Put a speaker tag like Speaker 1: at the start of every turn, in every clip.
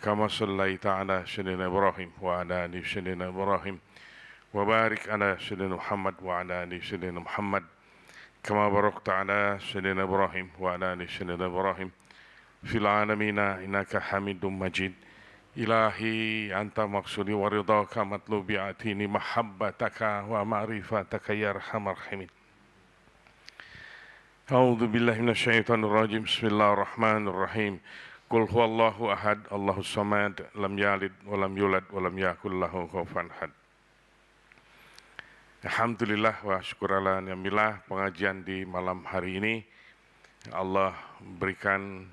Speaker 1: كما صليت على سيدنا إبراهيم وعلى آل سيدنا إبراهيم وبارك على سيدنا محمد وعلى آل سيدنا محمد كما باركت على سيدنا إبراهيم وعلى آل سيدنا إبراهيم في العالمين إنك حميد مجيد. إلهي أنت مقصودي ورضاك مطلوبي آتيني محبتك ومعرفتك يا أرحم الراحمين. أعوذ بالله من الشيطان الرجيم. بسم الله الرحمن الرحيم. قل هو الله أحد الله الصمد لم يلد ولم يولد ولم يكن له كفوا أحد. Alhamdulillah wa syukurallah ni'amillah, pengajian di malam hari ini Allah berikan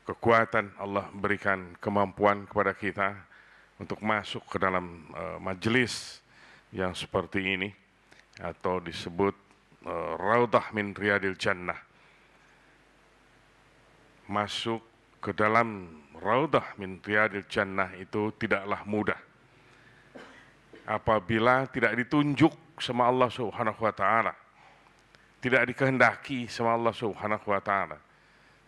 Speaker 1: kekuatan, Allah berikan kemampuan kepada kita untuk masuk ke dalam majelis yang seperti ini atau disebut Raudhah min Riyadil Jannah. Masuk ke dalam Raudhah min Riyadil Jannah itu tidaklah mudah apabila tidak ditunjuk sama Allah Subhanahu wa taala, tidak dikehendaki sama Allah Subhanahu wa taala.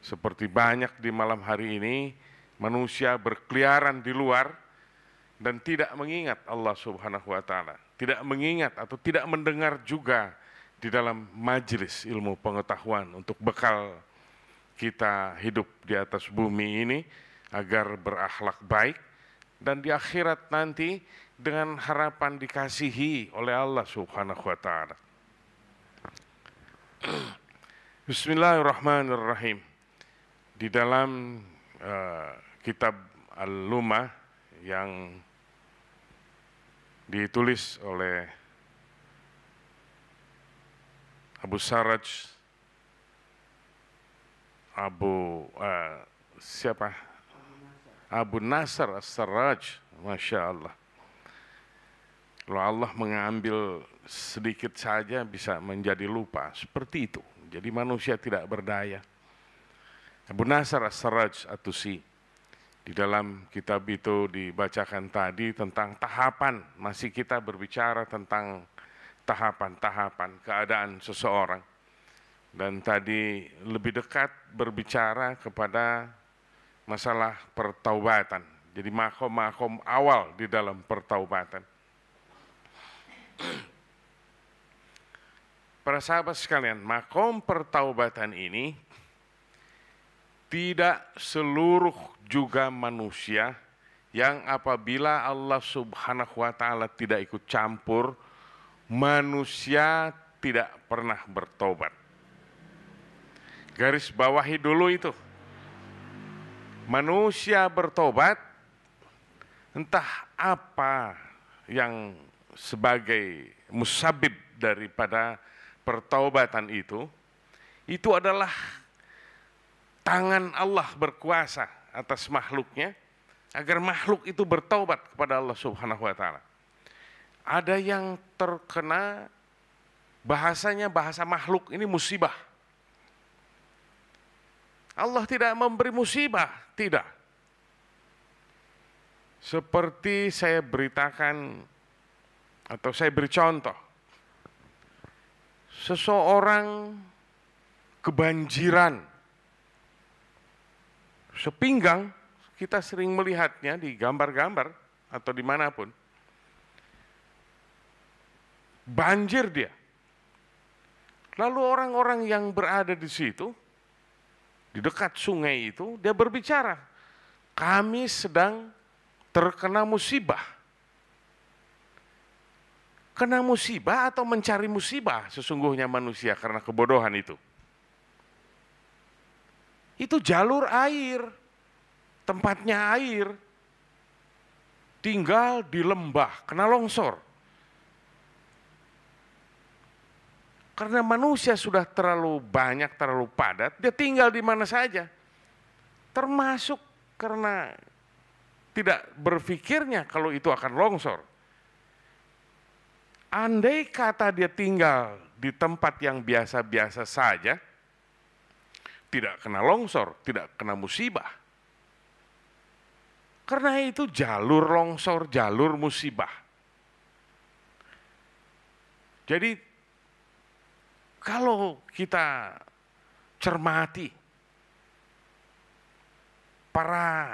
Speaker 1: Seperti banyak di malam hari ini manusia berkeliaran di luar dan tidak mengingat Allah Subhanahu wa taala, tidak mengingat atau tidak mendengar juga di dalam majelis ilmu pengetahuan untuk bekal kita hidup di atas bumi ini agar berakhlak baik dan di akhirat nanti dengan harapan dikasihi oleh Allah Subhanahu wa taala. Bismillahirrahmanirrahim. Di dalam kitab Al-Lumah yang ditulis oleh Abu Sarraj Abu Nasr As-Sarraj, Masya Allah. Kalau Allah mengambil sedikit saja bisa menjadi lupa, seperti itu. Jadi manusia tidak berdaya. Abu Nasr As-Sarraj At-Tusi di dalam kitab itu dibacakan tadi tentang tahapan, masih kita berbicara tentang tahapan-tahapan keadaan seseorang. Dan tadi lebih dekat berbicara kepada masalah pertaubatan. Jadi makom-makom awal di dalam pertaubatan. Para sahabat sekalian, makom pertaubatan ini tidak seluruh juga manusia yang apabila Allah Subhanahu wa taala tidak ikut campur, manusia tidak pernah bertobat. Garis bawahi dulu itu. Manusia bertobat, entah apa yang sebagai musabib daripada pertaubatan itu adalah tangan Allah berkuasa atas makhluknya agar makhluk itu bertaubat kepada Allah Subhanahu wa taala. Ada yang terkena bahasanya bahasa makhluk ini musibah. Allah tidak memberi musibah, tidak. Seperti saya beritakan atau saya beri contoh, seseorang kebanjiran sepinggang, kita sering melihatnya di gambar-gambar atau dimanapun, banjir dia. Lalu orang-orang yang berada di situ, di dekat sungai itu, dia berbicara, kami sedang terkena musibah. Kena musibah atau mencari musibah sesungguhnya manusia karena kebodohan itu. Itu jalur air, tempatnya air, tinggal di lembah, kena longsor. Karena manusia sudah terlalu banyak, terlalu padat, dia tinggal di mana saja. Termasuk karena tidak berpikirnya kalau itu akan longsor. Andai kata dia tinggal di tempat yang biasa-biasa saja, tidak kena longsor, tidak kena musibah. Karena itu jalur longsor, jalur musibah. Jadi kalau kita cermati para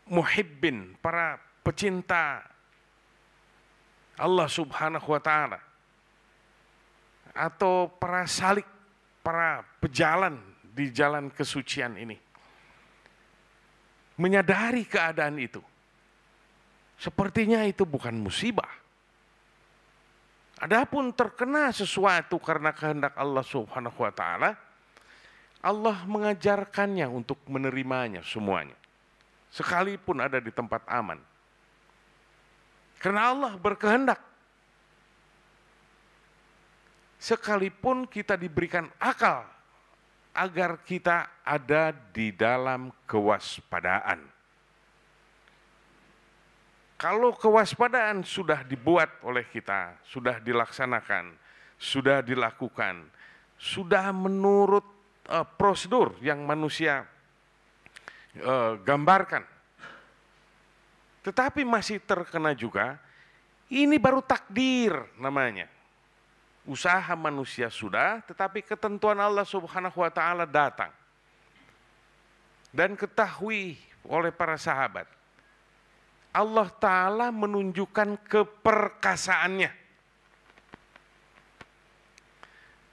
Speaker 1: muhibbin, para pecinta Allah Subhanahu wa Ta'ala, atau para salik, para pejalan di jalan kesucian ini, menyadari keadaan itu, sepertinya itu bukan musibah. Adapun terkena sesuatu karena kehendak Allah Subhanahu wa Ta'ala, Allah mengajarkannya untuk menerimanya semuanya, sekalipun ada di tempat aman. Karena Allah berkehendak, sekalipun kita diberikan akal, agar kita ada di dalam kewaspadaan. Kalau kewaspadaan sudah dibuat oleh kita, sudah dilaksanakan, sudah dilakukan, sudah menurut prosedur yang manusia gambarkan, tetapi masih terkena juga, ini baru takdir namanya. Usaha manusia sudah, tetapi ketentuan Allah Subhanahu wa Ta'ala datang. Dan ketahui oleh para sahabat, Allah Ta'ala menunjukkan keperkasaannya,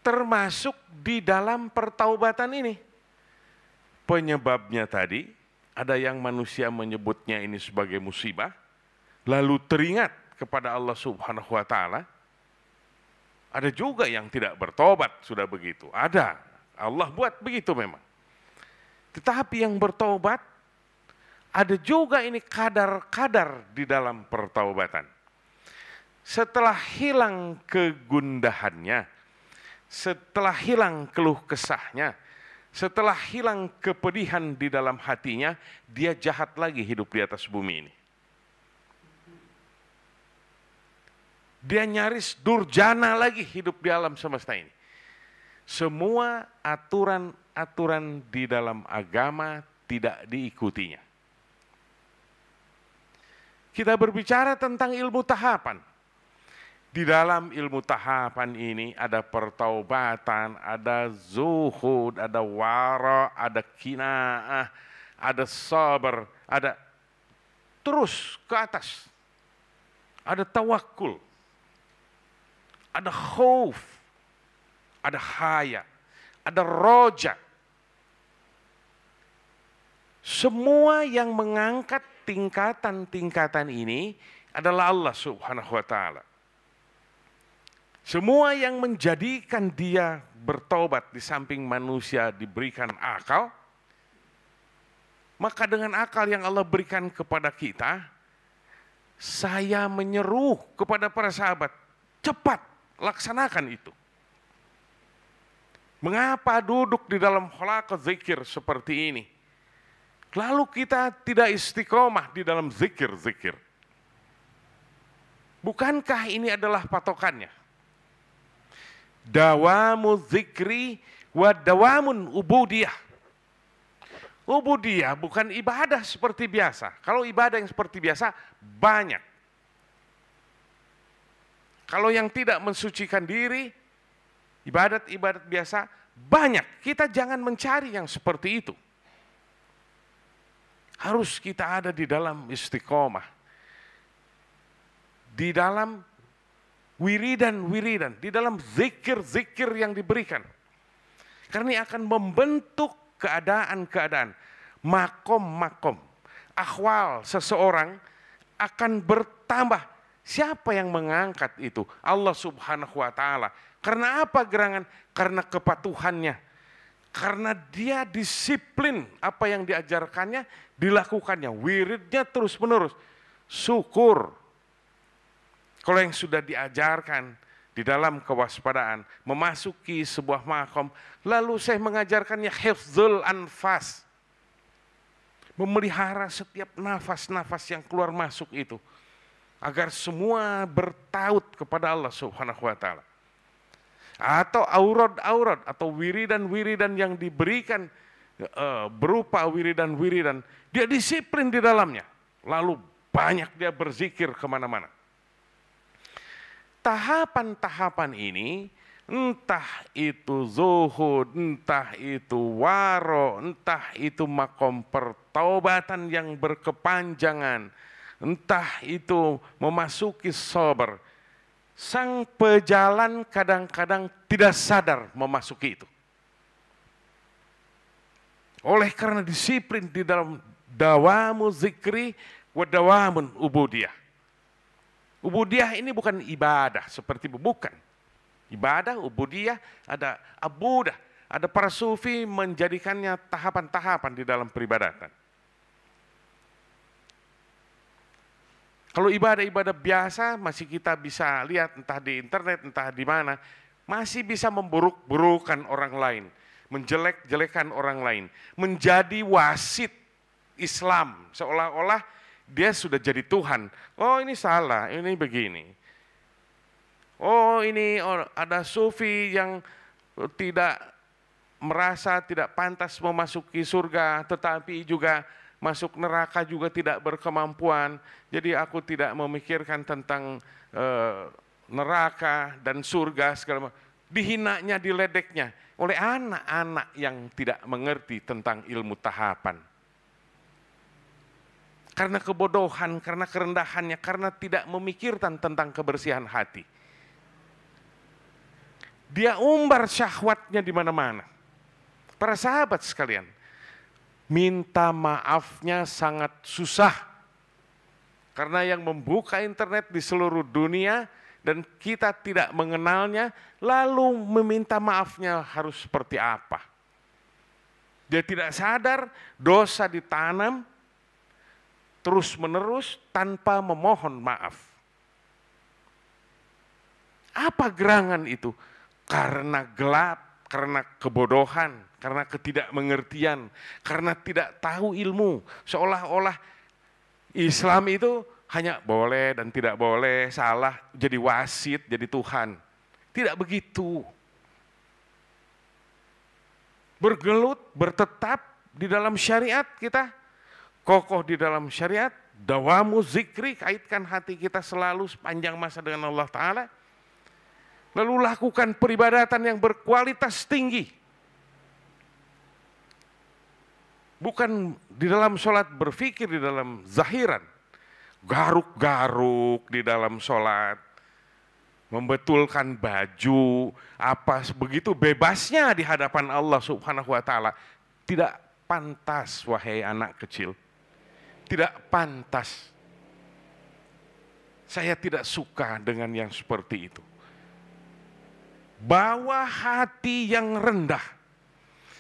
Speaker 1: termasuk di dalam pertaubatan ini. Penyebabnya tadi, ada yang manusia menyebutnya ini sebagai musibah, lalu teringat kepada Allah Subhanahu wa Ta'ala. Ada juga yang tidak bertobat, sudah begitu. Ada, Allah buat begitu memang. Tetapi yang bertobat, ada juga ini kadar-kadar di dalam pertaubatan. Setelah hilang kegundahannya, setelah hilang keluh kesahnya, setelah hilang kepedihan di dalam hatinya, dia jahat lagi hidup di atas bumi ini. Dia nyaris durjana lagi hidup di alam semesta ini. Semua aturan-aturan di dalam agama tidak diikutinya. Kita berbicara tentang ilmu tahapan. Di dalam ilmu tahapan ini ada pertaubatan, ada zuhud, ada wara, ada qinaah, ada sabar, ada terus ke atas. Ada tawakul, ada khauf, ada haya, ada roja. Semua yang mengangkat tingkatan-tingkatan ini adalah Allah Subhanahu wa Ta'ala. Semua yang menjadikan dia bertobat di samping manusia diberikan akal, maka dengan akal yang Allah berikan kepada kita, saya menyeru kepada para sahabat, cepat laksanakan itu. Mengapa duduk di dalam halaqah zikir seperti ini? Lalu kita tidak istiqomah di dalam zikir-zikir. Bukankah ini adalah patokannya? Dawamu zikri wa dawamun ubudiyah. Ubudiyah bukan ibadah seperti biasa. Kalau ibadah yang seperti biasa banyak. Kalau yang tidak mensucikan diri, ibadat-ibadat biasa banyak. Kita jangan mencari yang seperti itu. Harus kita ada di dalam istiqomah. Di dalam wiridan-wiridan, di dalam zikir-zikir yang diberikan. Karena ini akan membentuk keadaan-keadaan, makom-makom, akhwal seseorang akan bertambah. Siapa yang mengangkat itu? Allah Subhanahu wa Ta'ala. Karena apa gerangan? Karena kepatuhannya. Karena dia disiplin apa yang diajarkannya, dilakukannya. Wiridnya terus menerus. Syukur. Kalau yang sudah diajarkan di dalam kewaspadaan, memasuki sebuah makom, lalu saya mengajarkannya hifzul anfas. Memelihara setiap nafas-nafas yang keluar masuk itu. Agar semua bertaut kepada Allah Subhanahu wa Ta'ala. Atau aurad-aurad atau wiridan-wiridan yang diberikan berupa wiridan-wiridan, dia disiplin di dalamnya. Lalu banyak dia berzikir kemana-mana. Tahapan-tahapan ini entah itu zuhud, entah itu waro, entah itu makom pertaubatan yang berkepanjangan, entah itu memasuki sabar. Sang pejalan kadang-kadang tidak sadar memasuki itu. Oleh karena disiplin di dalam dawamu zikri wa dawamun ubudiyah. Ubudiyah ini bukan ibadah seperti bukan. Ibadah, ubudiyah, ada abudah, ada para sufi menjadikannya tahapan-tahapan di dalam peribadatan. Kalau ibadah-ibadah biasa masih kita bisa lihat entah di internet, entah di mana, masih bisa memburuk-burukan orang lain, menjelek-jelekan orang lain, menjadi wasit Islam, seolah-olah dia sudah jadi Tuhan. Oh ini salah, ini begini. Oh ini ada sufi yang tidak merasa tidak pantas memasuki surga, tetapi juga masuk neraka juga tidak berkemampuan. Jadi aku tidak memikirkan tentang neraka dan surga segala macam. Dihinanya, diledeknya oleh anak-anak yang tidak mengerti tentang ilmu tahapan. Karena kebodohan, karena kerendahannya, karena tidak memikirkan tentang kebersihan hati. Dia umbar syahwatnya di mana-mana. Para sahabat sekalian, minta maafnya sangat susah. Karena yang membuka internet di seluruh dunia dan kita tidak mengenalnya, lalu meminta maafnya harus seperti apa? Dia tidak sadar dosa ditanam terus-menerus tanpa memohon maaf. Apa gerangan itu? Karena gelap, karena kebodohan, karena ketidakmengertian, karena tidak tahu ilmu. Seolah-olah Islam itu hanya boleh dan tidak boleh, salah, jadi wasit, jadi Tuhan. Tidak begitu. Bergelut, bertetap di dalam syariat kita, kokoh di dalam syariat, dawamu zikri, kaitkan hati kita selalu sepanjang masa dengan Allah Ta'ala. Lalu lakukan peribadatan yang berkualitas tinggi. Bukan di dalam sholat berpikir di dalam zahiran. Garuk-garuk di dalam sholat. Membetulkan baju. Apa begitu bebasnya di hadapan Allah Subhanahu wa Ta'ala. Tidak pantas wahai anak kecil. Tidak pantas. Saya tidak suka dengan yang seperti itu. Bawa hati yang rendah.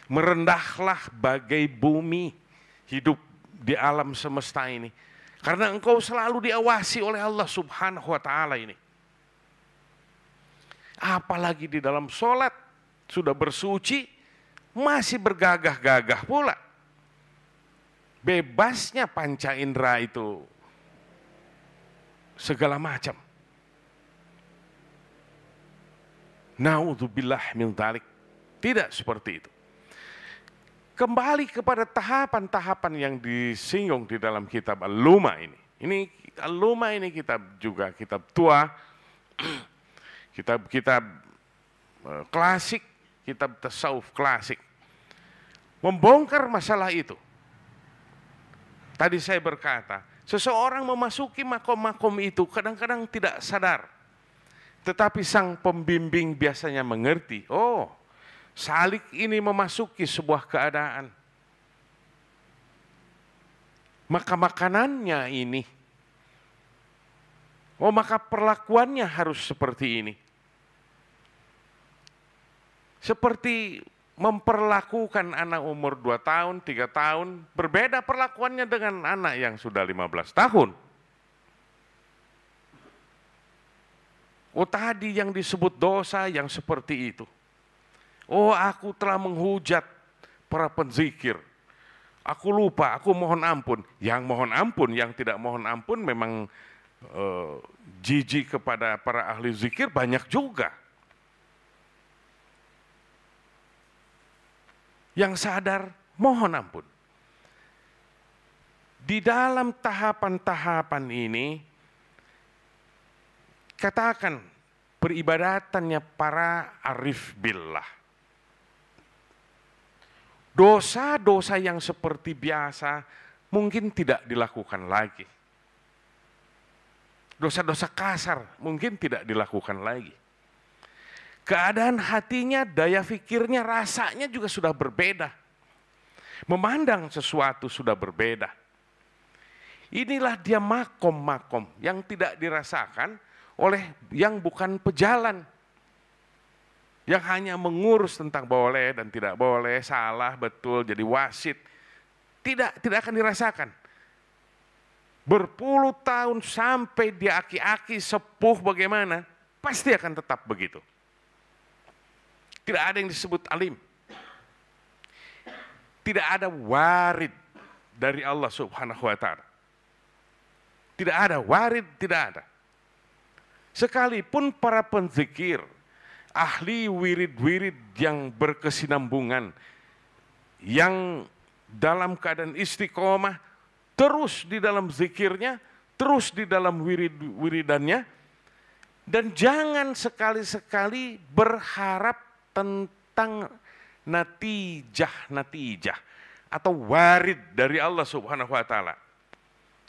Speaker 1: Merendahlah bagai bumi hidup di alam semesta ini. Karena engkau selalu diawasi oleh Allah Subhanahu wa Ta'ala ini. Apalagi di dalam sholat sudah bersuci, masih bergagah-gagah pula. Bebasnya panca indera itu segala macam. Na'udzubillah min dzalik. Tidak seperti itu. Kembali kepada tahapan-tahapan yang disinggung di dalam kitab Al-Luma ini. Al-Luma ini kitab juga kitab tua, kitab-kitab klasik, kitab tasawuf klasik. Membongkar masalah itu. Tadi saya berkata, seseorang memasuki makom-makom itu kadang-kadang tidak sadar. Tetapi sang pembimbing biasanya mengerti, oh salik ini memasuki sebuah keadaan. Maka makanannya ini, oh maka perlakuannya harus seperti ini. Seperti memperlakukan anak umur 2 tahun, 3 tahun, berbeda perlakuannya dengan anak yang sudah 15 tahun. Oh tadi yang disebut dosa yang seperti itu. Oh aku telah menghujat para penzikir. Aku lupa, aku mohon ampun. Yang mohon ampun, yang tidak mohon ampun memang jijik kepada para ahli zikir banyak juga. Yang sadar mohon ampun. Di dalam tahapan-tahapan ini, katakan peribadatannya para arif billah. Dosa-dosa yang seperti biasa mungkin tidak dilakukan lagi. Dosa-dosa kasar mungkin tidak dilakukan lagi. Keadaan hatinya, daya fikirnya, rasanya juga sudah berbeda. Memandang sesuatu sudah berbeda. Inilah dia makom-makom yang tidak dirasakan oleh yang bukan pejalan. Yang hanya mengurus tentang boleh dan tidak boleh, salah, betul, jadi wasit. Tidak akan dirasakan. Berpuluh tahun sampai di aki-aki sepuh bagaimana, pasti akan tetap begitu. Tidak ada yang disebut alim. Tidak ada warid dari Allah Subhanahu wa ta'ala. Tidak ada warid, tidak ada. Sekalipun para penzikir, ahli wirid-wirid yang berkesinambungan, yang dalam keadaan istiqomah, terus di dalam zikirnya, terus di dalam wiridannya, dan jangan sekali-sekali berharap tentang natijah atau warid dari Allah Subhanahu wa ta'ala.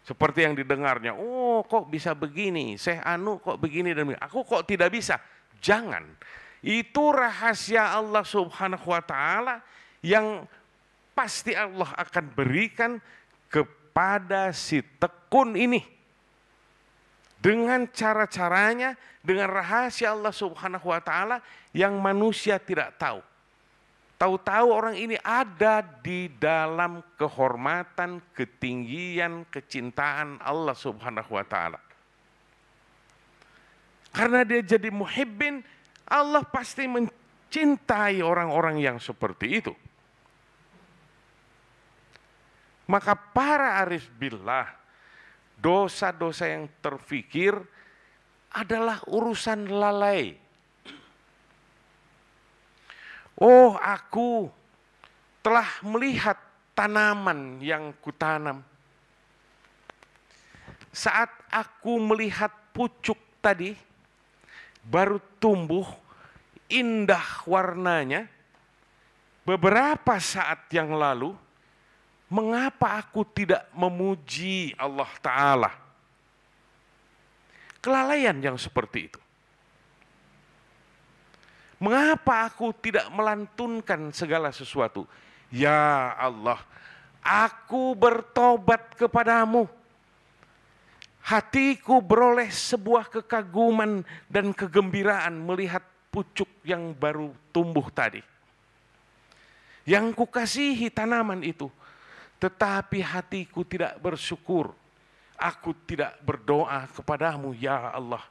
Speaker 1: Seperti yang didengarnya, oh kok bisa begini, Syekh Anu kok begini dan begini, aku kok tidak bisa. Jangan, itu rahasia Allah Subhanahu wa ta'ala yang pasti Allah akan berikan kepada si tekun ini. Dengan cara-caranya, dengan rahasia Allah Subhanahu wa ta'ala yang manusia tidak tahu. Tahu-tahu orang ini ada di dalam kehormatan, ketinggian, kecintaan Allah Subhanahu wa ta'ala. Karena dia jadi muhibbin, Allah pasti mencintai orang-orang yang seperti itu. Maka para arif billah, dosa-dosa yang terfikir adalah urusan lalai. Oh, aku telah melihat tanaman yang kutanam. Saat aku melihat pucuk tadi, baru tumbuh, indah warnanya, beberapa saat yang lalu, mengapa aku tidak memuji Allah Ta'ala? Kelalaian yang seperti itu. Mengapa aku tidak melantunkan segala sesuatu? Ya Allah, aku bertobat kepadamu. Hatiku beroleh sebuah kekaguman dan kegembiraan melihat pucuk yang baru tumbuh tadi. Yang kukasihi tanaman itu, tetapi hatiku tidak bersyukur. Aku tidak berdoa kepadamu, ya Allah.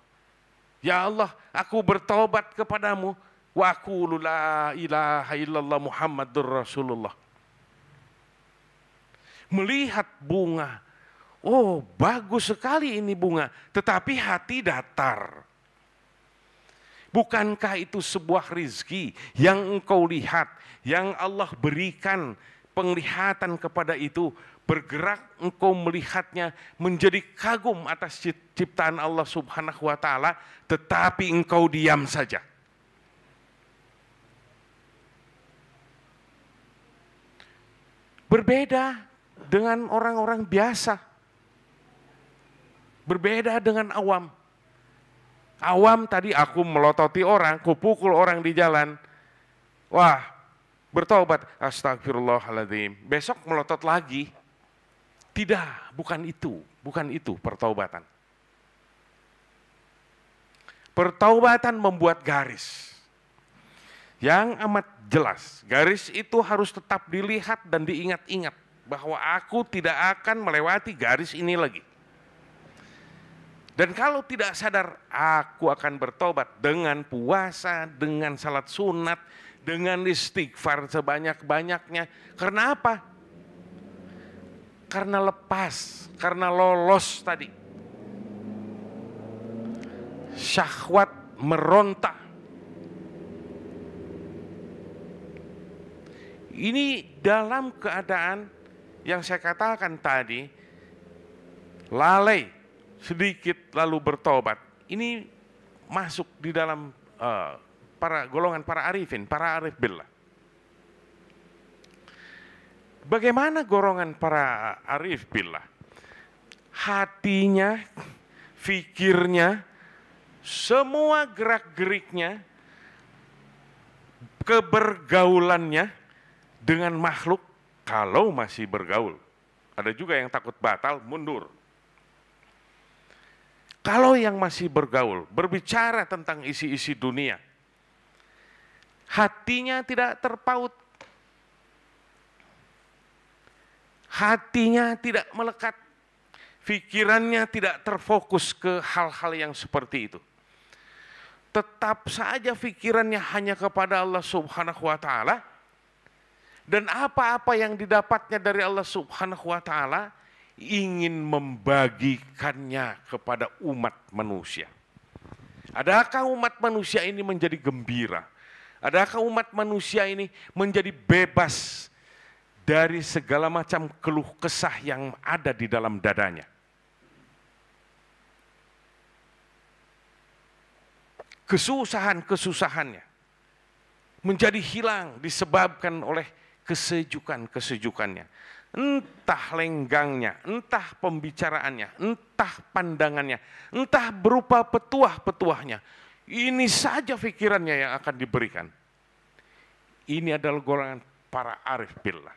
Speaker 1: Ya Allah, aku bertobat kepadamu. Wa aqulu la ilaha illallah Muhammadur Rasulullah. Melihat bunga, oh bagus sekali ini bunga, tetapi hati datar. Bukankah itu sebuah rizki yang engkau lihat, yang Allah berikan penglihatan kepada itu, bergerak engkau melihatnya, menjadi kagum atas ciptaan Allah Subhanahu wa ta'ala, tetapi engkau diam saja. Berbeda dengan orang-orang biasa. Berbeda dengan awam. Awam tadi aku melototi orang, kupukul orang di jalan. Wah, bertobat. Astagfirullahaladzim. Besok melotot lagi. Tidak, bukan itu pertaubatan. Pertaubatan membuat garis yang amat jelas. Garis itu harus tetap dilihat dan diingat-ingat bahwa aku tidak akan melewati garis ini lagi. Dan kalau tidak sadar, aku akan bertobat dengan puasa, dengan salat sunat, dengan istighfar sebanyak-banyaknya. Karena apa? Karena lepas, karena lolos tadi. Syahwat meronta. Ini dalam keadaan yang saya katakan tadi, lalai, sedikit lalu bertobat. Ini masuk di dalam golongan para arifin, para arif billah. Bagaimana golongan para arif billah? Hatinya, fikirnya, semua gerak-geriknya, kebergaulannya dengan makhluk, kalau masih bergaul. Ada juga yang takut batal, mundur. Kalau yang masih bergaul, berbicara tentang isi-isi dunia, hatinya tidak terpaut, hatinya tidak melekat, pikirannya tidak terfokus ke hal-hal yang seperti itu. Tetap saja pikirannya hanya kepada Allah Subhanahu wa Ta'ala, dan apa-apa yang didapatnya dari Allah Subhanahu wa Ta'ala ingin membagikannya kepada umat manusia. Adakah umat manusia ini menjadi gembira? Adakah umat manusia ini menjadi bebas dari segala macam keluh kesah yang ada di dalam dadanya? Kesusahan-kesusahannya menjadi hilang disebabkan oleh kesejukan-kesejukannya. Entah lenggangnya, entah pembicaraannya, entah pandangannya, entah berupa petuah-petuahnya. Ini saja pikirannya yang akan diberikan. Ini adalah golongan para arif billah,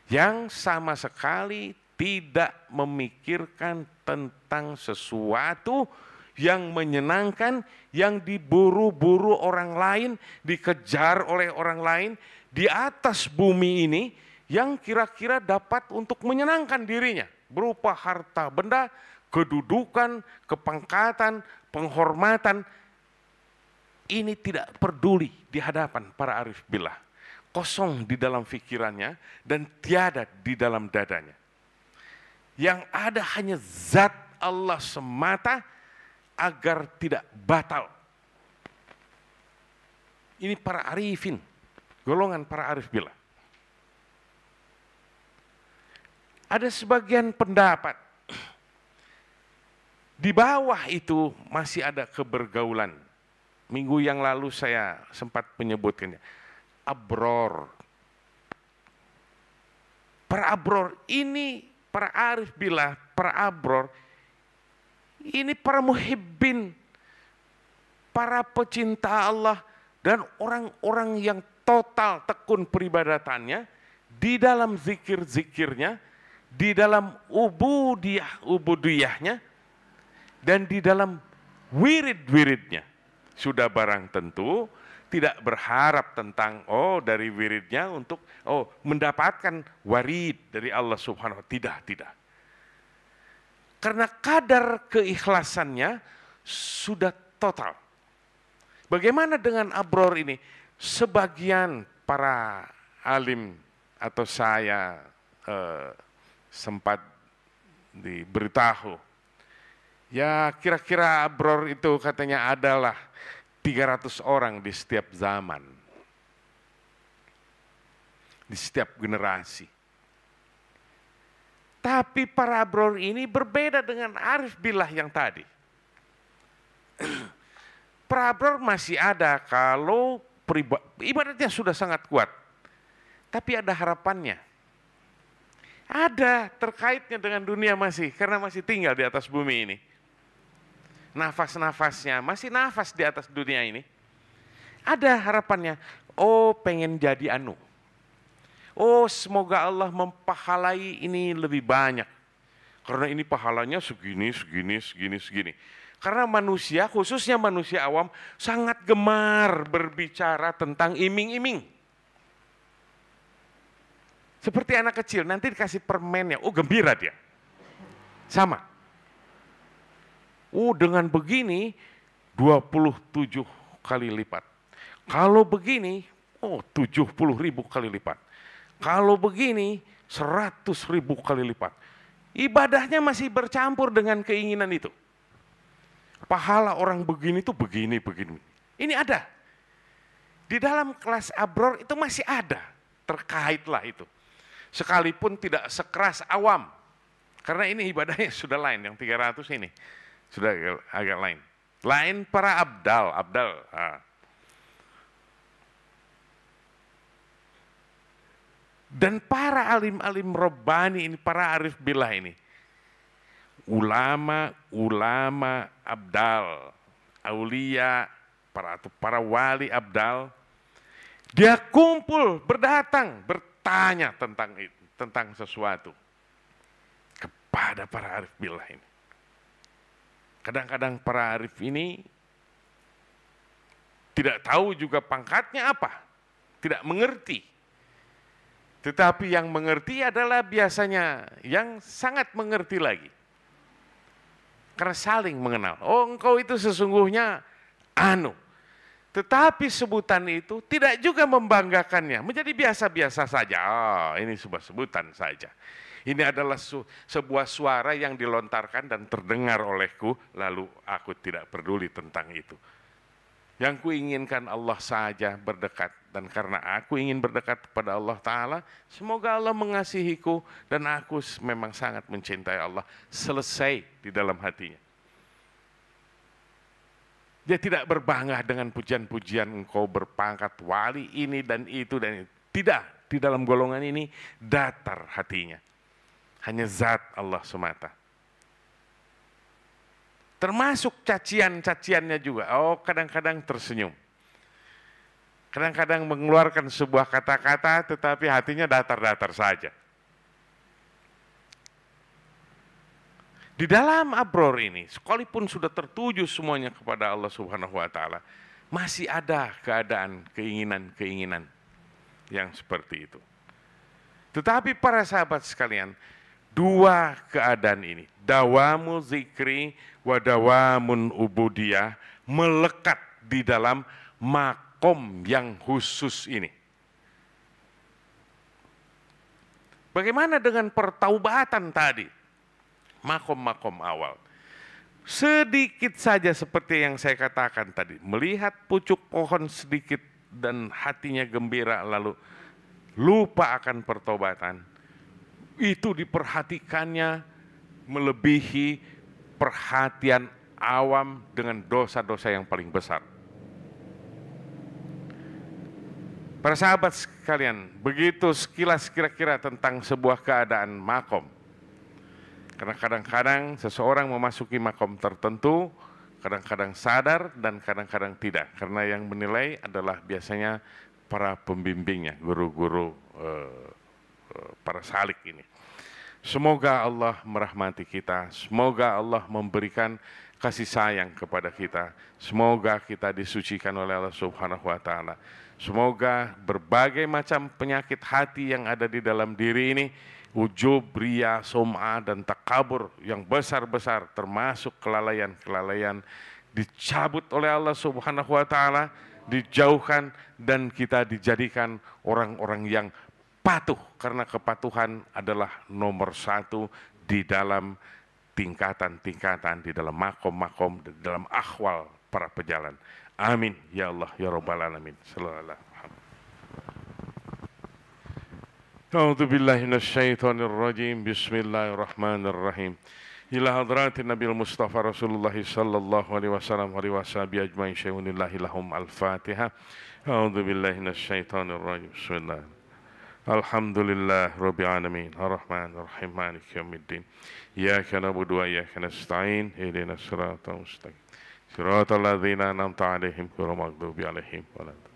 Speaker 1: yang sama sekali tidak memikirkan tentang sesuatu yang menyenangkan, yang diburu-buru orang lain, dikejar oleh orang lain di atas bumi ini, yang kira-kira dapat untuk menyenangkan dirinya, berupa harta benda, kedudukan, kepangkatan, penghormatan. Ini tidak peduli di hadapan para arif billah. Kosong di dalam pikirannya dan tiada di dalam dadanya. Yang ada hanya zat Allah semata, agar tidak batal. Ini para arifin, golongan para arif billah. Ada sebagian pendapat, di bawah itu masih ada kebergaulan. Minggu yang lalu saya sempat menyebutkannya. Abror. Para abror ini, para arif billah, para abror, ini para muhibbin, para pecinta Allah, dan orang-orang yang total tekun peribadatannya, di dalam zikir-zikirnya, di dalam ubudiyahnya, dan di dalam wirid-wiridnya. Sudah barang tentu tidak berharap tentang dari wiridnya untuk mendapatkan warid dari Allah Subhanahu wa Ta'ala. Tidak. Karena kadar keikhlasannya sudah total. Bagaimana dengan abror ini? Sebagian para alim atau saya sempat diberitahu, ya kira-kira abror itu katanya adalah 300 orang di setiap zaman, di setiap generasi. Tapi para abror ini berbeda dengan arif billah yang tadi. Para abror masih ada kalau ibadatnya sudah sangat kuat. Tapi ada harapannya. Ada terkaitnya dengan dunia masih, karena masih tinggal di atas bumi ini. Nafas-nafasnya masih nafas di atas dunia ini. Ada harapannya, pengen jadi anu. Semoga Allah mempahalai ini lebih banyak. Karena ini pahalanya segini. Karena manusia, khususnya manusia awam, sangat gemar berbicara tentang iming-iming. Seperti anak kecil, nanti dikasih permennya, gembira dia. Sama. Dengan begini, 27 kali lipat. Kalau begini, 70.000 kali lipat. Kalau begini 100.000 kali lipat. Ibadahnya masih bercampur dengan keinginan itu. Pahala orang begini tuh begini. Ini ada. Di dalam kelas abror itu masih ada. Terkaitlah itu. Sekalipun tidak sekeras awam. Karena ini ibadahnya sudah lain. Yang 300 ini sudah agak lain. lain para abdal, abdal. Dan para alim-alim Rabbani ini, para arif billah ini, ulama abdal, aulia, para wali abdal, dia kumpul, berdatang, bertanya tentang sesuatu kepada para arif billah ini. Kadang-kadang para arif ini tidak tahu juga pangkatnya apa, tidak mengerti. Tetapi yang mengerti adalah biasanya yang sangat mengerti lagi. Karena saling mengenal. Oh, engkau itu sesungguhnya anu. Tetapi sebutan itu tidak juga membanggakannya. Menjadi biasa-biasa saja. Oh, ini sebuah sebutan saja. Ini adalah sebuah suara yang dilontarkan dan terdengar olehku, lalu aku tidak peduli tentang itu. Yang kuinginkan Allah saja berdekat, dan karena aku ingin berdekat kepada Allah Ta'ala, semoga Allah mengasihiku, dan aku memang sangat mencintai Allah. Selesai di dalam hatinya. Dia tidak berbangga dengan pujian-pujian engkau berpangkat wali ini dan itu dan itu. Tidak, di dalam golongan ini datar hatinya. Hanya zat Allah semata. Termasuk cacian-caciannya juga. Oh, kadang-kadang tersenyum. Kadang-kadang mengeluarkan sebuah kata-kata tetapi hatinya datar-datar saja. Di dalam abror ini, sekalipun sudah tertuju semuanya kepada Allah Subhanahu wa Ta'ala, masih ada keadaan, keinginan-keinginan yang seperti itu. Tetapi para sahabat sekalian, dua keadaan ini, dawamu zikri wa dawamun ubudiyah, melekat di dalam makom yang khusus ini. Bagaimana dengan pertaubatan tadi? Makom-makom awal. Sedikit saja seperti yang saya katakan tadi, melihat pucuk pohon sedikit dan hatinya gembira lalu lupa akan pertobatan. Itu diperhatikannya melebihi perhatian awam dengan dosa-dosa yang paling besar. Para sahabat sekalian, begitu sekilas kira-kira tentang sebuah keadaan makom. Karena kadang-kadang seseorang memasuki makom tertentu, kadang-kadang sadar dan kadang-kadang tidak. Karena yang menilai adalah biasanya para pembimbingnya, guru-guru para salik ini. Semoga Allah merahmati kita, semoga Allah memberikan kasih sayang kepada kita, semoga kita disucikan oleh Allah Subhanahu wa Ta'ala. Semoga berbagai macam penyakit hati yang ada di dalam diri ini, ujub, riya, sum'ah, dan takabur yang besar-besar, termasuk kelalaian-kelalaian, dicabut oleh Allah Subhanahu wa Ta'ala, dijauhkan, dan kita dijadikan orang-orang yang patuh, karena kepatuhan adalah nomor satu di dalam tingkatan-tingkatan, di dalam makom-makom, di dalam akhwal para pejalan. Amin ya Allah ya Rabbal Alamin. Sallallahu A'udzu billahi minasyaitonir rajim. Bismillahirrahmanirrahim. Ila hadratin Nabil Mustafa Rasulullah sallallahu alaihi wasallam wa washabi ajmain syai'unillahi lahum al-Fatihah. A'udzu billahi minasyaitonir rajim. Bismillah. Alhamdulillah Rabbil Alamin Ar-Rahmanir Rahim Maliki Yaumiddin Iyyaka na'budu wa iyyaka nasta'in Ihdinas siratal mustaqim Siratal ladzina an'amta 'alaihim ghairil maghdubi 'alaihim waladdallin